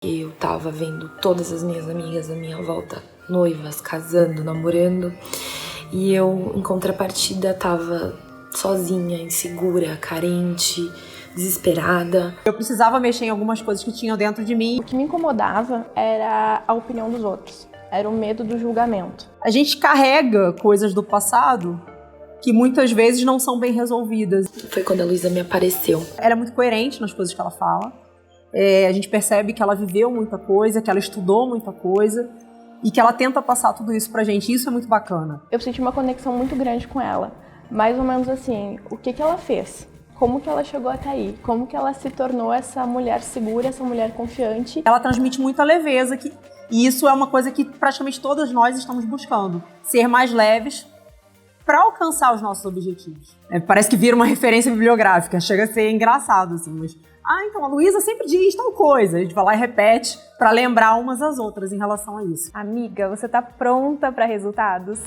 Eu tava vendo todas as minhas amigas à minha volta, noivas, casando, namorando, e eu, em contrapartida, tava sozinha, insegura, carente, desesperada. Eu precisava mexer em algumas coisas que tinham dentro de mim. O que me incomodava era a opinião dos outros, era o medo do julgamento. A gente carrega coisas do passado que muitas vezes não são bem resolvidas. Foi quando a Luísa me apareceu. Ela é muito coerente nas coisas que ela fala. A gente percebe que ela viveu muita coisa, que ela estudou muita coisa e que ela tenta passar tudo isso pra gente. Isso é muito bacana. Eu senti uma conexão muito grande com ela. Mais ou menos assim, o que ela fez? Como que ela chegou até aí? Como que ela se tornou essa mulher segura, essa mulher confiante? Ela transmite muita leveza e isso é uma coisa que praticamente todas nós estamos buscando. Ser mais leves para alcançar os nossos objetivos. Parece que vira uma referência bibliográfica, chega a ser engraçado, assim, mas... então a Luísa sempre diz tal coisa. A gente vai lá e repete para lembrar umas às outras em relação a isso. Amiga, você tá pronta para resultados?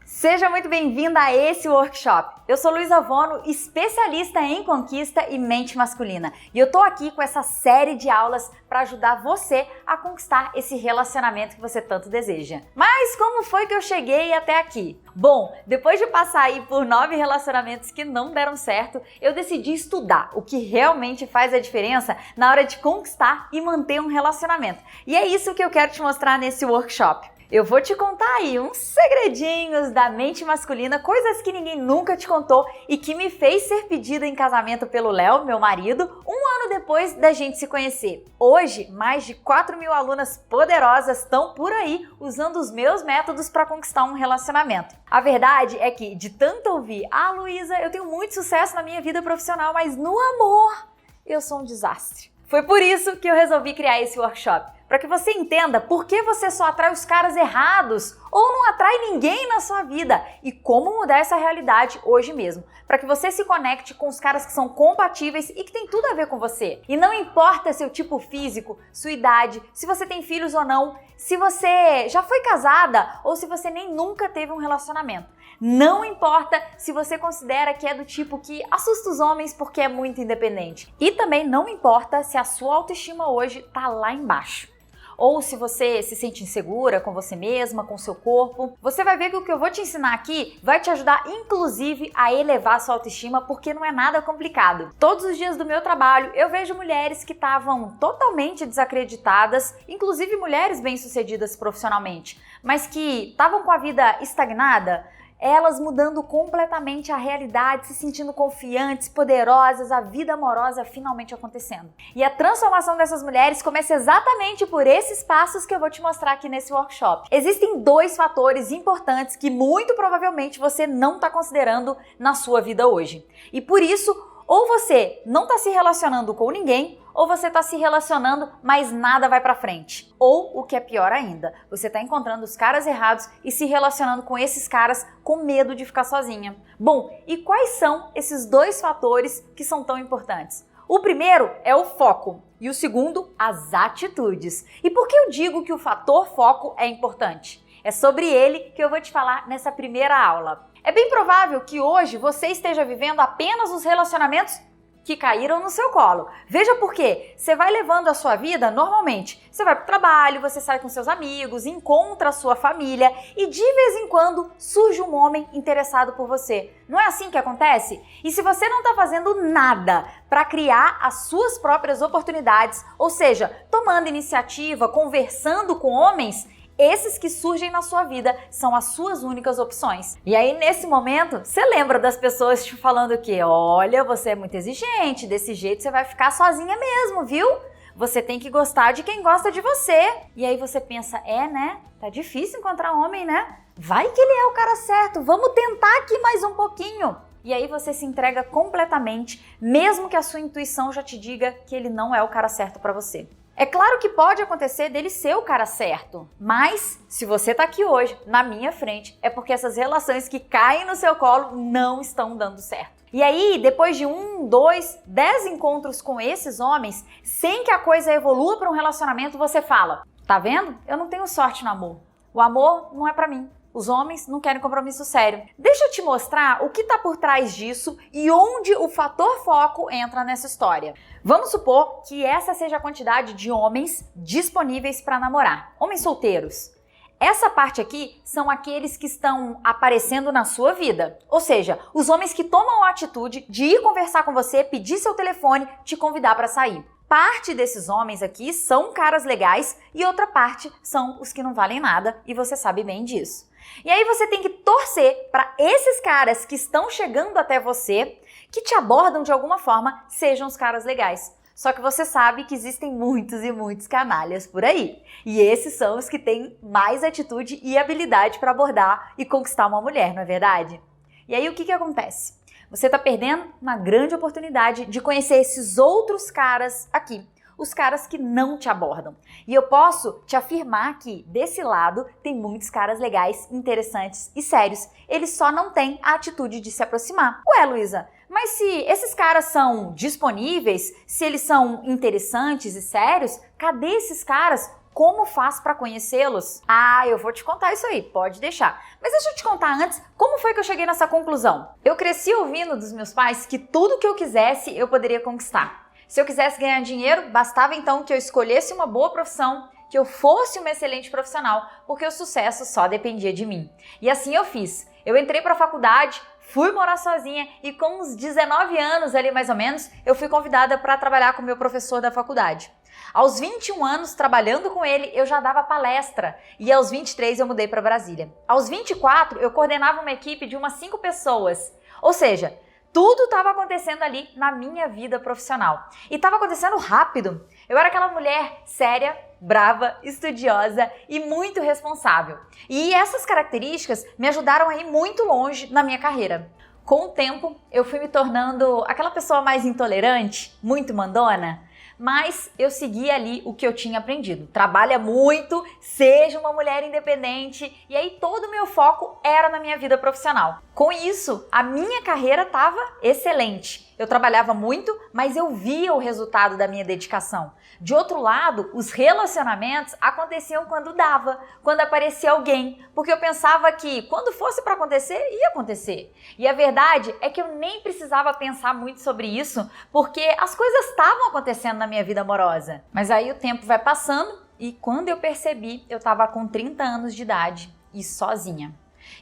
Seja muito bem-vinda a esse workshop. Eu sou Luísa Vono, especialista em conquista e mente masculina. E eu tô aqui com essa série de aulas para ajudar você a conquistar esse relacionamento que você tanto deseja. Mas como foi que eu cheguei até aqui? Bom, depois de passar aí por 9 relacionamentos que não deram certo, eu decidi estudar o que realmente faz a diferença na hora de conquistar e manter um relacionamento. E é isso que eu quero te mostrar nesse workshop. Eu vou te contar aí uns segredinhos da mente masculina, coisas que ninguém nunca te contou e que me fez ser pedida em casamento pelo Léo, meu marido, um ano depois da gente se conhecer. Hoje, mais de 4.000 alunas poderosas estão por aí usando os meus métodos para conquistar um relacionamento. A verdade é que, de tanto ouvir, Luísa, eu tenho muito sucesso na minha vida profissional, mas no amor eu sou um desastre. Foi por isso que eu resolvi criar esse workshop. Para que você entenda por que você só atrai os caras errados ou não atrai ninguém na sua vida e como mudar essa realidade hoje mesmo. Para que você se conecte com os caras que são compatíveis e que tem tudo a ver com você. E não importa seu tipo físico, sua idade, se você tem filhos ou não, se você já foi casada ou se você nem nunca teve um relacionamento. Não importa se você considera que é do tipo que assusta os homens porque é muito independente. E também não importa se a sua autoestima hoje tá lá embaixo. Ou se você se sente insegura com você mesma, com seu corpo. Você vai ver que o que eu vou te ensinar aqui vai te ajudar, inclusive, a elevar a sua autoestima, porque não é nada complicado. Todos os dias do meu trabalho, eu vejo mulheres que estavam totalmente desacreditadas, inclusive mulheres bem-sucedidas profissionalmente, mas que estavam com a vida estagnada, elas mudando completamente a realidade, se sentindo confiantes, poderosas, a vida amorosa finalmente acontecendo. E a transformação dessas mulheres começa exatamente por esses passos que eu vou te mostrar aqui nesse workshop. Existem 2 fatores importantes que muito provavelmente você não está considerando na sua vida hoje. E por isso, ou você não está se relacionando com ninguém, ou você está se relacionando, mas nada vai pra frente. Ou, o que é pior ainda, você está encontrando os caras errados e se relacionando com esses caras com medo de ficar sozinha. Bom, e quais são esses 2 fatores que são tão importantes? O primeiro é o foco e o segundo, as atitudes. E por que eu digo que o fator foco é importante? É sobre ele que eu vou te falar nessa primeira aula. É bem provável que hoje você esteja vivendo apenas os relacionamentos que caíram no seu colo. Veja por quê. Você vai levando a sua vida normalmente. Você vai para o trabalho, você sai com seus amigos, encontra a sua família e de vez em quando surge um homem interessado por você. Não é assim que acontece? E se você não está fazendo nada para criar as suas próprias oportunidades, ou seja, tomando iniciativa, conversando com homens, esses que surgem na sua vida são as suas únicas opções. E aí, nesse momento, você lembra das pessoas te falando que, olha, você é muito exigente, desse jeito você vai ficar sozinha mesmo, viu? Você tem que gostar de quem gosta de você. E aí você pensa, né? Tá difícil encontrar homem, né? Vai que ele é o cara certo, vamos tentar aqui mais um pouquinho. E aí você se entrega completamente, mesmo que a sua intuição já te diga que ele não é o cara certo pra você. É claro que pode acontecer dele ser o cara certo, mas se você tá aqui hoje, na minha frente, é porque essas relações que caem no seu colo não estão dando certo. E aí, depois de 1, 2, 10 encontros com esses homens, sem que a coisa evolua para um relacionamento, você fala, tá vendo? Eu não tenho sorte no amor. O amor não é pra mim. Os homens não querem compromisso sério. Deixa eu te mostrar o que está por trás disso e onde o fator foco entra nessa história. Vamos supor que essa seja a quantidade de homens disponíveis para namorar. Homens solteiros. Essa parte aqui são aqueles que estão aparecendo na sua vida. Ou seja, os homens que tomam a atitude de ir conversar com você, pedir seu telefone, te convidar para sair. Parte desses homens aqui são caras legais e outra parte são os que não valem nada e você sabe bem disso. E aí você tem que torcer para esses caras que estão chegando até você, que te abordam de alguma forma, sejam os caras legais. Só que você sabe que existem muitos e muitos canalhas por aí. E esses são os que têm mais atitude e habilidade para abordar e conquistar uma mulher, não é verdade? E aí o que acontece? Você está perdendo uma grande oportunidade de conhecer esses outros caras aqui. Os caras que não te abordam. E eu posso te afirmar que desse lado tem muitos caras legais, interessantes e sérios. Eles só não têm a atitude de se aproximar. Ué, Luísa, mas se esses caras são disponíveis, se eles são interessantes e sérios, cadê esses caras? Como faz para conhecê-los? Ah, eu vou te contar isso aí, pode deixar. Mas deixa eu te contar antes, como foi que eu cheguei nessa conclusão? Eu cresci ouvindo dos meus pais que tudo que eu quisesse eu poderia conquistar. Se eu quisesse ganhar dinheiro, bastava então que eu escolhesse uma boa profissão, que eu fosse uma excelente profissional, porque o sucesso só dependia de mim. E assim eu fiz. Eu entrei para a faculdade, fui morar sozinha e com uns 19 anos ali mais ou menos, eu fui convidada para trabalhar com o meu professor da faculdade. Aos 21 anos, trabalhando com ele, eu já dava palestra e aos 23 eu mudei para Brasília. Aos 24, eu coordenava uma equipe de umas 5 pessoas. Ou seja, tudo estava acontecendo ali na minha vida profissional. E estava acontecendo rápido. Eu era aquela mulher séria, brava, estudiosa e muito responsável. E essas características me ajudaram a ir muito longe na minha carreira. Com o tempo, eu fui me tornando aquela pessoa mais intolerante, muito mandona. Mas eu segui ali o que eu tinha aprendido. Trabalha muito, seja uma mulher independente. E aí todo o meu foco era na minha vida profissional. Com isso, a minha carreira estava excelente. Eu trabalhava muito, mas eu via o resultado da minha dedicação. De outro lado, os relacionamentos aconteciam quando dava, quando aparecia alguém. Porque eu pensava que quando fosse para acontecer, ia acontecer. E a verdade é que eu nem precisava pensar muito sobre isso, porque as coisas estavam acontecendo na minha vida amorosa. Mas aí o tempo vai passando e quando eu percebi, eu estava com 30 anos de idade e sozinha.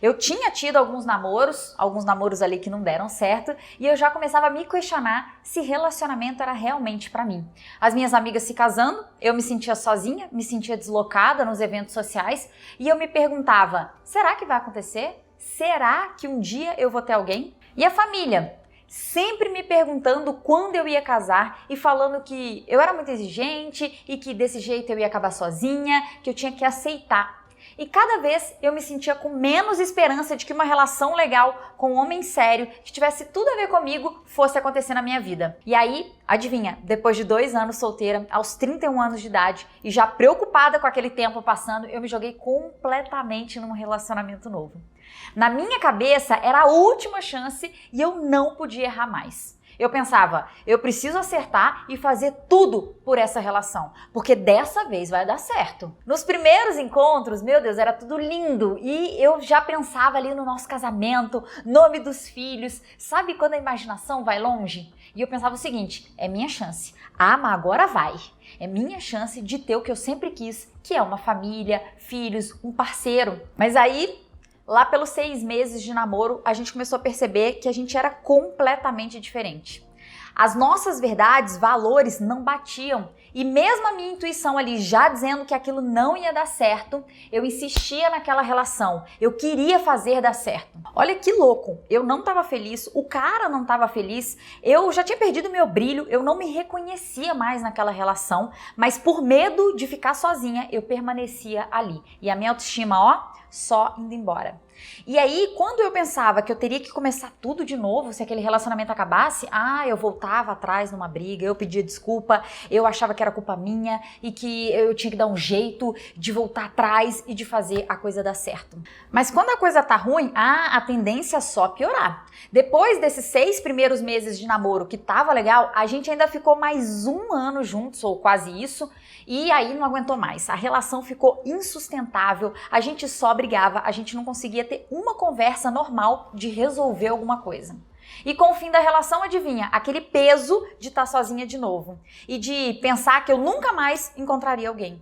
Eu tinha tido alguns namoros ali que não deram certo e eu já começava a me questionar se relacionamento era realmente pra mim. As minhas amigas se casando, eu me sentia sozinha, me sentia deslocada nos eventos sociais e eu me perguntava, será que vai acontecer? Será que um dia eu vou ter alguém? E a família? Sempre me perguntando quando eu ia casar e falando que eu era muito exigente e que desse jeito eu ia acabar sozinha, que eu tinha que aceitar. E cada vez eu me sentia com menos esperança de que uma relação legal com um homem sério, que tivesse tudo a ver comigo, fosse acontecer na minha vida. E aí, adivinha, depois de 2 anos solteira, aos 31 anos de idade, e já preocupada com aquele tempo passando, eu me joguei completamente num relacionamento novo. Na minha cabeça, era a última chance e eu não podia errar mais. Eu pensava, eu preciso acertar e fazer tudo por essa relação, porque dessa vez vai dar certo. Nos primeiros encontros, meu Deus, era tudo lindo e eu já pensava ali no nosso casamento, nome dos filhos, sabe quando a imaginação vai longe? E eu pensava o seguinte, é minha chance, mas agora vai. É minha chance de ter o que eu sempre quis, que é uma família, filhos, um parceiro. Mas aí, lá pelos 6 meses de namoro, a gente começou a perceber que a gente era completamente diferente. As nossas verdades, valores não batiam. E mesmo a minha intuição ali já dizendo que aquilo não ia dar certo, eu insistia naquela relação. Eu queria fazer dar certo. Olha que louco. Eu não estava feliz, o cara não estava feliz, eu já tinha perdido meu brilho, eu não me reconhecia mais naquela relação, mas por medo de ficar sozinha, eu permanecia ali. E a minha autoestima, ó, só indo embora. E aí, quando eu pensava que eu teria que começar tudo de novo, se aquele relacionamento acabasse, eu voltava atrás numa briga, eu pedia desculpa, eu achava que era culpa minha e que eu tinha que dar um jeito de voltar atrás e de fazer a coisa dar certo. Mas quando a coisa tá ruim, a tendência é só piorar. Depois desses 6 primeiros meses de namoro que tava legal, a gente ainda ficou mais 1 ano juntos, ou quase isso, e aí não aguentou mais. A relação ficou insustentável, a gente sobe brigava, a gente não conseguia ter uma conversa normal de resolver alguma coisa. E com o fim da relação, adivinha, aquele peso de estar sozinha de novo e de pensar que eu nunca mais encontraria alguém.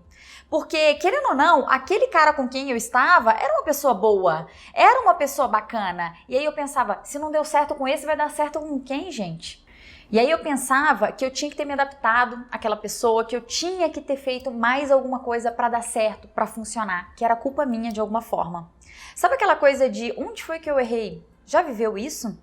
Porque, querendo ou não, aquele cara com quem eu estava era uma pessoa boa, era uma pessoa bacana. E aí eu pensava, se não deu certo com esse, vai dar certo com quem, gente? E aí eu pensava que eu tinha que ter me adaptado àquela pessoa, que eu tinha que ter feito mais alguma coisa para dar certo, para funcionar, que era culpa minha de alguma forma. Sabe aquela coisa de onde foi que eu errei? Já viveu isso?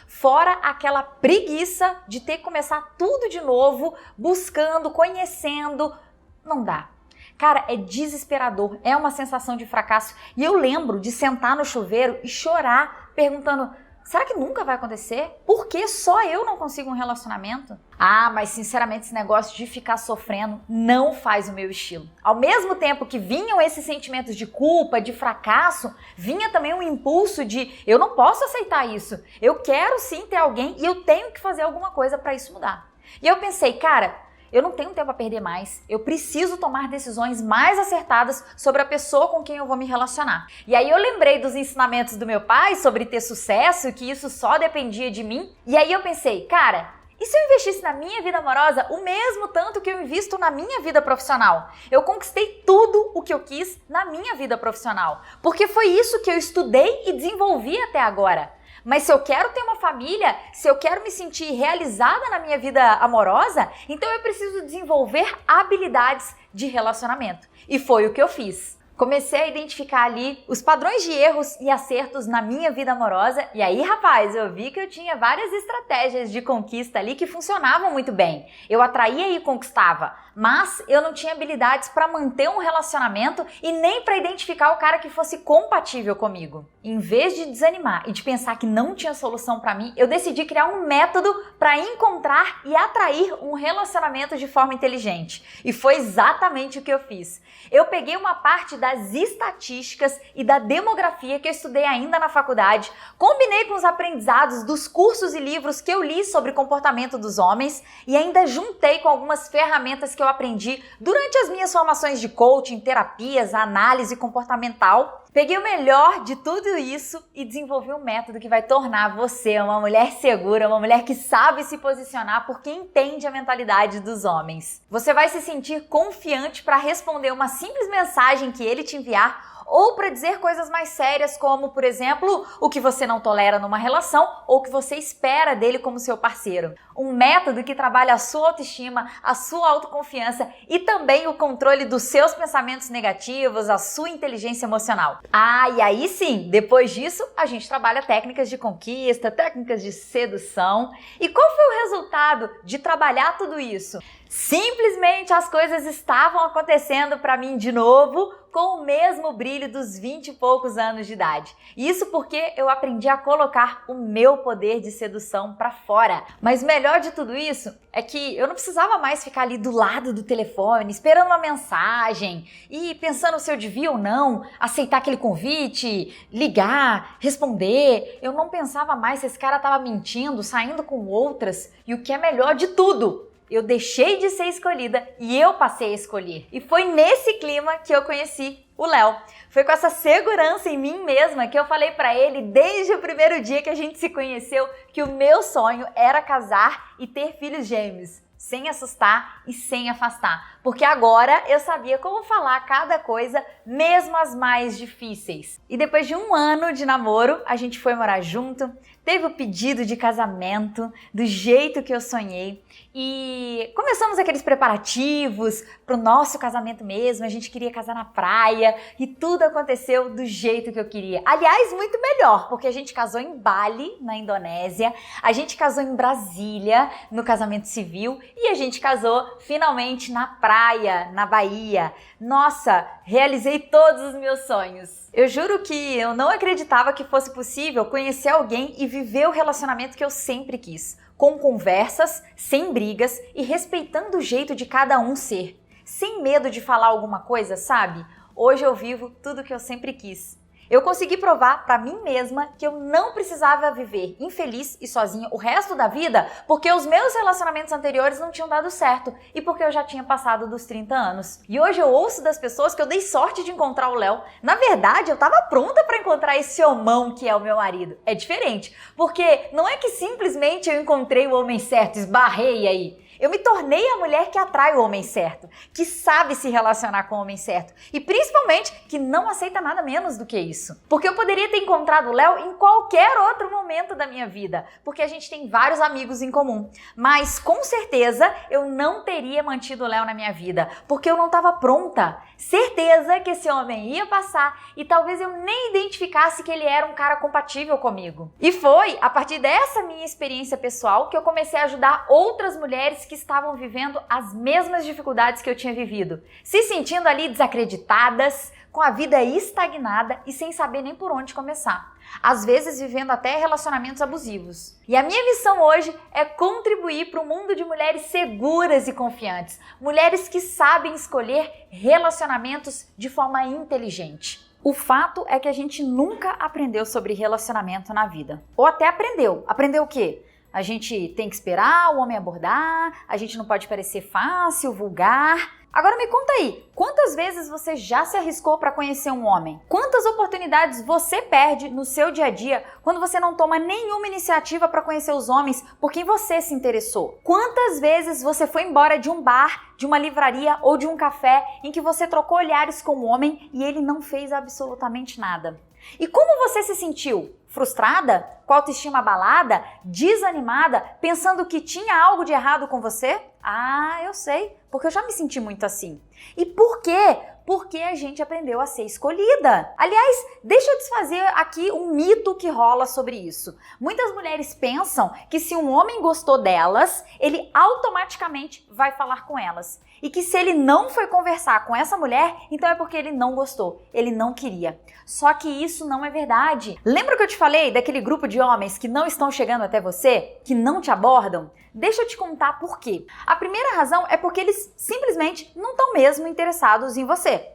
Fora aquela preguiça de ter que começar tudo de novo, buscando, conhecendo, não dá. Cara, é desesperador, é uma sensação de fracasso. E eu lembro de sentar no chuveiro e chorar, perguntando, será que nunca vai acontecer? Por que só eu não consigo um relacionamento? Ah, mas sinceramente esse negócio de ficar sofrendo não faz o meu estilo. Ao mesmo tempo que vinham esses sentimentos de culpa, de fracasso, vinha também um impulso de eu não posso aceitar isso. Eu quero sim ter alguém e eu tenho que fazer alguma coisa para isso mudar. E eu pensei, cara, eu não tenho tempo a perder mais, eu preciso tomar decisões mais acertadas sobre a pessoa com quem eu vou me relacionar. E aí eu lembrei dos ensinamentos do meu pai sobre ter sucesso, que isso só dependia de mim. E aí eu pensei, cara, e se eu investisse na minha vida amorosa o mesmo tanto que eu invisto na minha vida profissional? Eu conquistei tudo o que eu quis na minha vida profissional, porque foi isso que eu estudei e desenvolvi até agora. Mas se eu quero ter uma família, se eu quero me sentir realizada na minha vida amorosa, então eu preciso desenvolver habilidades de relacionamento. E foi o que eu fiz. Comecei a identificar ali os padrões de erros e acertos na minha vida amorosa. E aí, rapaz, eu vi que eu tinha várias estratégias de conquista ali que funcionavam muito bem. Eu atraía e conquistava, mas eu não tinha habilidades para manter um relacionamento e nem para identificar o cara que fosse compatível comigo. Em vez de desanimar e de pensar que não tinha solução para mim, eu decidi criar um método para encontrar e atrair um relacionamento de forma inteligente. E foi exatamente o que eu fiz. Eu peguei uma parte das estatísticas e da demografia que eu estudei ainda na faculdade, combinei com os aprendizados dos cursos e livros que eu li sobre comportamento dos homens e ainda juntei com algumas ferramentas que eu aprendi durante as minhas formações de coaching, terapias, análise comportamental. Peguei o melhor de tudo isso e desenvolvi um método que vai tornar você uma mulher segura, uma mulher que sabe se posicionar porque entende a mentalidade dos homens. Você vai se sentir confiante para responder uma simples mensagem que ele te enviar ou para dizer coisas mais sérias como, por exemplo, o que você não tolera numa relação ou o que você espera dele como seu parceiro. Um método que trabalha a sua autoestima, a sua autoconfiança e também o controle dos seus pensamentos negativos, a sua inteligência emocional. Ah, e aí sim, depois disso, a gente trabalha técnicas de conquista, técnicas de sedução. E qual foi o resultado de trabalhar tudo isso? Simplesmente as coisas estavam acontecendo para mim de novo com o mesmo brilho dos 20 e poucos anos de idade. Isso porque eu aprendi a colocar o meu poder de sedução para fora. Mas o melhor de tudo isso é que eu não precisava mais ficar ali do lado do telefone, esperando uma mensagem e pensando se eu devia ou não aceitar aquele convite, ligar, responder. Eu não pensava mais se esse cara estava mentindo, saindo com outras. E o que é melhor de tudo, eu deixei de ser escolhida e eu passei a escolher. E foi nesse clima que eu conheci o Léo. Foi com essa segurança em mim mesma que eu falei pra ele desde o primeiro dia que a gente se conheceu que o meu sonho era casar e ter filhos gêmeos, sem assustar e sem afastar. Porque agora eu sabia como falar cada coisa, mesmo as mais difíceis. E depois de 1 ano de namoro, a gente foi morar junto, teve o pedido de casamento do jeito que eu sonhei e começamos aqueles preparativos pro nosso casamento mesmo. A gente queria casar na praia e tudo aconteceu do jeito que eu queria. Aliás, muito melhor, porque a gente casou em Bali, na Indonésia, a gente casou em Brasília, no casamento civil, e a gente casou finalmente na praia, na Bahia. Nossa, realizei todos os meus sonhos. Eu juro que eu não acreditava que fosse possível conhecer alguém e viver o relacionamento que eu sempre quis, com conversas, sem brigas e respeitando o jeito de cada um ser, sem medo de falar alguma coisa, sabe? Hoje eu vivo tudo que eu sempre quis. Eu consegui provar pra mim mesma que eu não precisava viver infeliz e sozinha o resto da vida porque os meus relacionamentos anteriores não tinham dado certo e porque eu já tinha passado dos 30 anos. E hoje eu ouço das pessoas que eu dei sorte de encontrar o Léo. Na verdade, eu tava pronta pra encontrar esse homão que é o meu marido. É diferente, porque não é que simplesmente eu encontrei o homem certo, esbarrei aí. Eu me tornei a mulher que atrai o homem certo, que sabe se relacionar com o homem certo e principalmente que não aceita nada menos do que isso. Porque eu poderia ter encontrado o Léo em qualquer outro momento da minha vida, porque a gente tem vários amigos em comum. Mas com certeza eu não teria mantido o Léo na minha vida, porque eu não estava pronta. Certeza que esse homem ia passar e talvez eu nem identificasse que ele era um cara compatível comigo. E foi a partir dessa minha experiência pessoal que eu comecei a ajudar outras mulheres que estavam vivendo as mesmas dificuldades que eu tinha vivido, se sentindo ali desacreditadas, com a vida estagnada e sem saber nem por onde começar. Às vezes vivendo até relacionamentos abusivos. E a minha missão hoje é contribuir para um mundo de mulheres seguras e confiantes, mulheres que sabem escolher relacionamentos de forma inteligente. O fato é que a gente nunca aprendeu sobre relacionamento na vida. Ou até aprendeu. Aprendeu o quê? A gente tem que esperar o homem abordar, a gente não pode parecer fácil, vulgar. Agora me conta aí, quantas vezes você já se arriscou para conhecer um homem? Quantas oportunidades você perde no seu dia a dia quando você não toma nenhuma iniciativa para conhecer os homens por quem você se interessou? Quantas vezes você foi embora de um bar, de uma livraria ou de um café em que você trocou olhares com um homem e ele não fez absolutamente nada? E como você se sentiu? Frustrada? Com a autoestima abalada? Desanimada? Pensando que tinha algo de errado com você? Ah, eu sei, porque eu já me senti muito assim. E por quê? Porque a gente aprendeu a ser escolhida. Aliás, deixa eu desfazer aqui um mito que rola sobre isso. Muitas mulheres pensam que se um homem gostou delas, ele automaticamente vai falar com elas. E que se ele não foi conversar com essa mulher, então é porque ele não gostou, ele não queria. Só que isso não é verdade. Lembra que eu te falei daquele grupo de homens que não estão chegando até você, que não te abordam? Deixa eu te contar por quê. A primeira razão é porque eles simplesmente não estão mesmo interessados em você.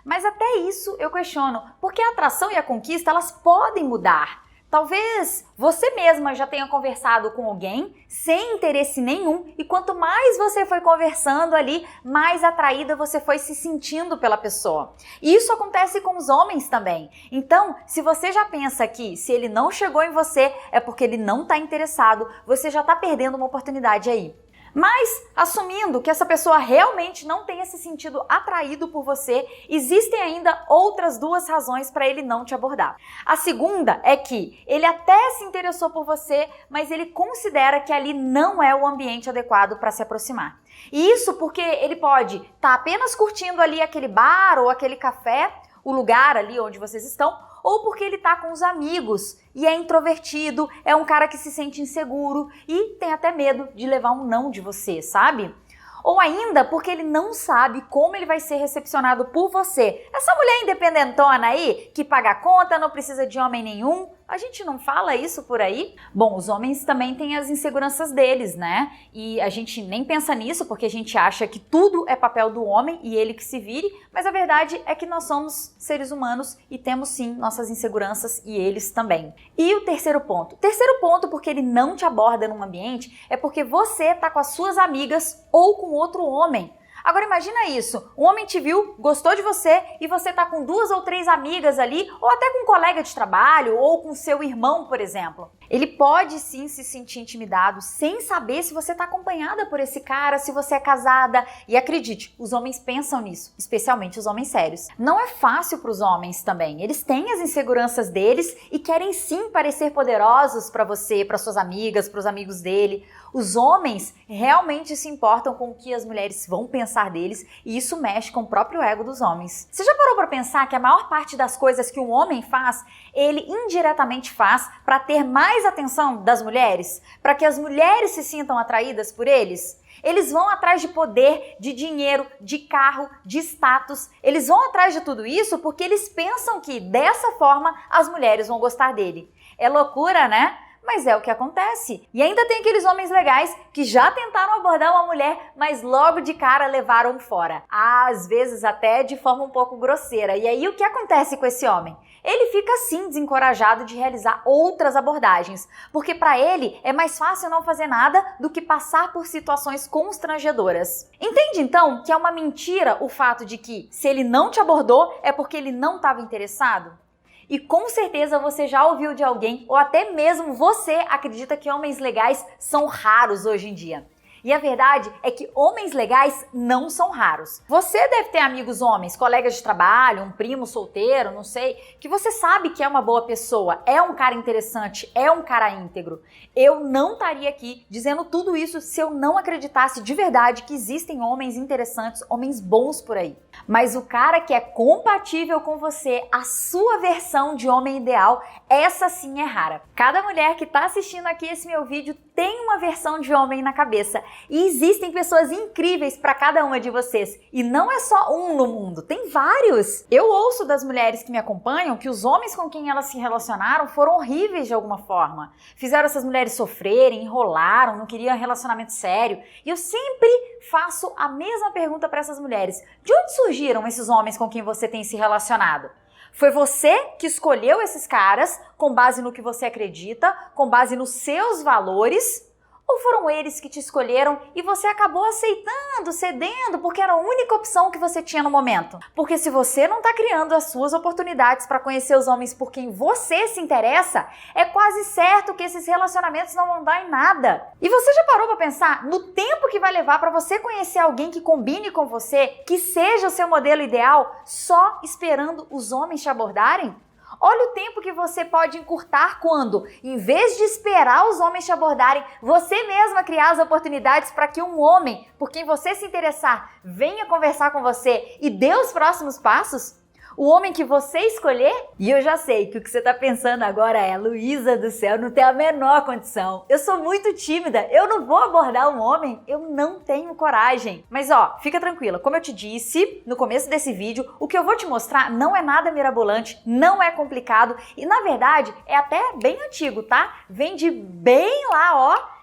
Mas até isso eu questiono, porque a atração e a conquista, elas podem mudar. Talvez você mesma já tenha conversado com alguém sem interesse nenhum e quanto mais você foi conversando ali, mais atraída você foi se sentindo pela pessoa. E isso acontece com os homens também. Então, se você já pensa que se ele não chegou em você é porque ele não está interessado, você já está perdendo uma oportunidade aí. Mas, assumindo que essa pessoa realmente não tenha se sentido atraído por você, existem ainda outras duas razões para ele não te abordar. A segunda é que ele até se interessou por você, mas ele considera que ali não é o ambiente adequado para se aproximar. E isso porque ele pode estar apenas curtindo ali aquele bar ou aquele café, o lugar ali onde vocês estão, ou porque ele tá com os amigos e é introvertido, é um cara que se sente inseguro e tem até medo de levar um não de você, sabe? Ou ainda porque ele não sabe como ele vai ser recepcionado por você. Essa mulher independentona aí, que paga a conta, não precisa de homem nenhum, a gente não fala isso por aí? Bom, os homens também têm as inseguranças deles, né? E a gente nem pensa nisso porque a gente acha que tudo é papel do homem e ele que se vire, mas a verdade é que nós somos seres humanos e temos sim nossas inseguranças e eles também. E o terceiro ponto? O terceiro ponto porque ele não te aborda num ambiente é porque você tá com as suas amigas ou com outro homem. Agora imagina isso, um homem te viu, gostou de você e você tá com 2 ou 3 amigas ali, ou até com um colega de trabalho, ou com seu irmão, por exemplo. Ele pode sim se sentir intimidado sem saber se você tá acompanhada por esse cara, se você é casada. E acredite, os homens pensam nisso, especialmente os homens sérios. Não é fácil para os homens também, eles têm as inseguranças deles e querem sim parecer poderosos para você, para suas amigas, para os amigos dele. Os homens realmente se importam com o que as mulheres vão pensar deles e isso mexe com o próprio ego dos homens. Você já parou para pensar que a maior parte das coisas que um homem faz, ele indiretamente faz para ter mais atenção das mulheres? Para que as mulheres se sintam atraídas por eles? Eles vão atrás de poder, de dinheiro, de carro, de status. Eles vão atrás de tudo isso porque eles pensam que dessa forma as mulheres vão gostar dele. É loucura, né? Mas é o que acontece. E ainda tem aqueles homens legais que já tentaram abordar uma mulher, mas logo de cara levaram fora. Às vezes até de forma um pouco grosseira. E aí o que acontece com esse homem? Ele fica assim desencorajado de realizar outras abordagens, porque para ele é mais fácil não fazer nada do que passar por situações constrangedoras. Entende então que é uma mentira o fato de que se ele não te abordou é porque ele não estava interessado? E com certeza você já ouviu de alguém, ou até mesmo você acredita que homens legais são raros hoje em dia. E a verdade é que homens legais não são raros. Você deve ter amigos homens, colegas de trabalho, um primo solteiro, não sei, que você sabe que é uma boa pessoa, é um cara interessante, é um cara íntegro. Eu não estaria aqui dizendo tudo isso se eu não acreditasse de verdade que existem homens interessantes, homens bons por aí. Mas o cara que é compatível com você, a sua versão de homem ideal, essa sim é rara. Cada mulher que está assistindo aqui esse meu vídeo tem uma versão de homem na cabeça. E existem pessoas incríveis para cada uma de vocês. E não é só um no mundo, tem vários. Eu ouço das mulheres que me acompanham que os homens com quem elas se relacionaram foram horríveis de alguma forma. Fizeram essas mulheres sofrerem, enrolaram, não queriam relacionamento sério. E eu sempre faço a mesma pergunta para essas mulheres. De onde surgiram esses homens com quem você tem se relacionado? Foi você que escolheu esses caras com base no que você acredita, com base nos seus valores? Ou foram eles que te escolheram e você acabou aceitando, cedendo, porque era a única opção que você tinha no momento? Porque se você não está criando as suas oportunidades para conhecer os homens por quem você se interessa, é quase certo que esses relacionamentos não vão dar em nada. E você já parou para pensar no tempo que vai levar para você conhecer alguém que combine com você, que seja o seu modelo ideal, só esperando os homens te abordarem? Olha o tempo que você pode encurtar quando, em vez de esperar os homens te abordarem, você mesma criar as oportunidades para que um homem, por quem você se interessar, venha conversar com você e dê os próximos passos. O homem que você escolher? E eu já sei que o que você tá pensando agora é: Luísa do céu, não tem a menor condição. Eu sou muito tímida, eu não vou abordar um homem, eu não tenho coragem. Mas ó, fica tranquila, como eu te disse no começo desse vídeo, o que eu vou te mostrar não é nada mirabolante, não é complicado e na verdade é até bem antigo, tá? Vem de bem lá, ó.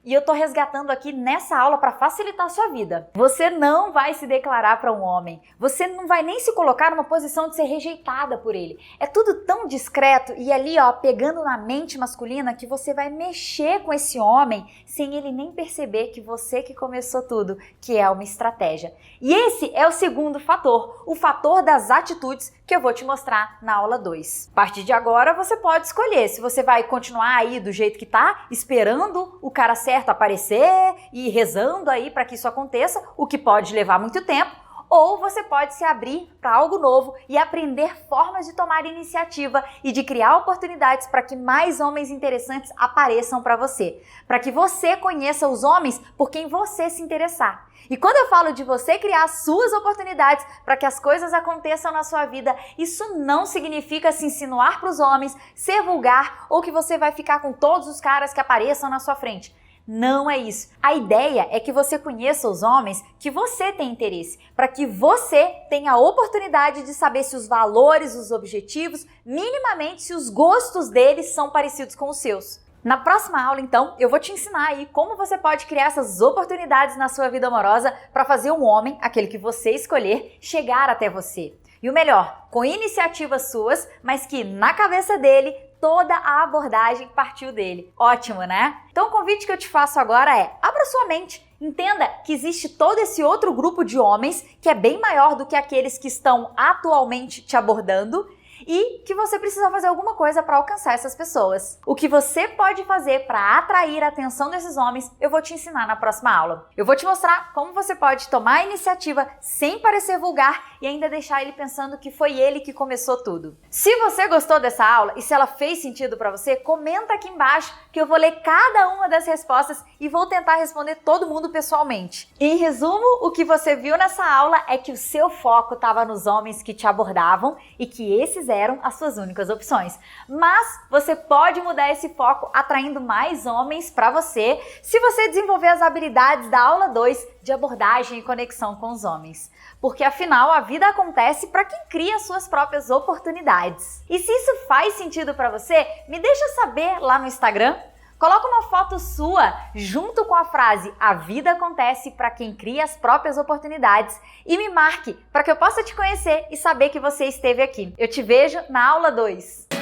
E eu tô resgatando aqui nessa aula para facilitar a sua vida. Você não vai se declarar para um homem. Você não vai nem se colocar numa posição de ser rejeitada por ele. É tudo tão discreto e ali, ó, pegando na mente masculina que você vai mexer com esse homem sem ele nem perceber que você que começou tudo, que é uma estratégia. E esse é o segundo fator, o fator das atitudes que eu vou te mostrar na aula 2. A partir de agora, você pode escolher se você vai continuar aí do jeito que tá, esperando o cara certo aparecer e rezando aí para que isso aconteça, o que pode levar muito tempo, ou você pode se abrir para algo novo e aprender formas de tomar iniciativa e de criar oportunidades para que mais homens interessantes apareçam para você, para que você conheça os homens por quem você se interessar. E quando eu falo de você criar suas oportunidades para que as coisas aconteçam na sua vida, isso não significa se insinuar para os homens, ser vulgar ou que você vai ficar com todos os caras que apareçam na sua frente. Não é isso. A ideia é que você conheça os homens que você tem interesse, para que você tenha a oportunidade de saber se os valores, os objetivos, minimamente se os gostos deles são parecidos com os seus. Na próxima aula, então, eu vou te ensinar aí como você pode criar essas oportunidades na sua vida amorosa para fazer um homem, aquele que você escolher, chegar até você. E o melhor, com iniciativas suas, mas que na cabeça dele toda a abordagem partiu dele. Ótimo, né? Então o convite que eu te faço agora é: abra sua mente. Entenda que existe todo esse outro grupo de homens que é bem maior do que aqueles que estão atualmente te abordando e que você precisa fazer alguma coisa para alcançar essas pessoas. O que você pode fazer para atrair a atenção desses homens, eu vou te ensinar na próxima aula. Eu vou te mostrar como você pode tomar a iniciativa sem parecer vulgar e ainda deixar ele pensando que foi ele que começou tudo. Se você gostou dessa aula e se ela fez sentido para você, comenta aqui embaixo que eu vou ler cada uma das respostas e vou tentar responder todo mundo pessoalmente. Em resumo, o que você viu nessa aula é que o seu foco estava nos homens que te abordavam e que esses sempre eram as suas únicas opções. Mas você pode mudar esse foco atraindo mais homens para você se você desenvolver as habilidades da aula 2 de abordagem e conexão com os homens. Porque afinal a vida acontece para quem cria suas próprias oportunidades. E se isso faz sentido para você, me deixa saber lá no Instagram. Coloca uma foto sua junto com a frase "A vida acontece para quem cria as próprias oportunidades" e me marque para que eu possa te conhecer e saber que você esteve aqui. Eu te vejo na aula 2.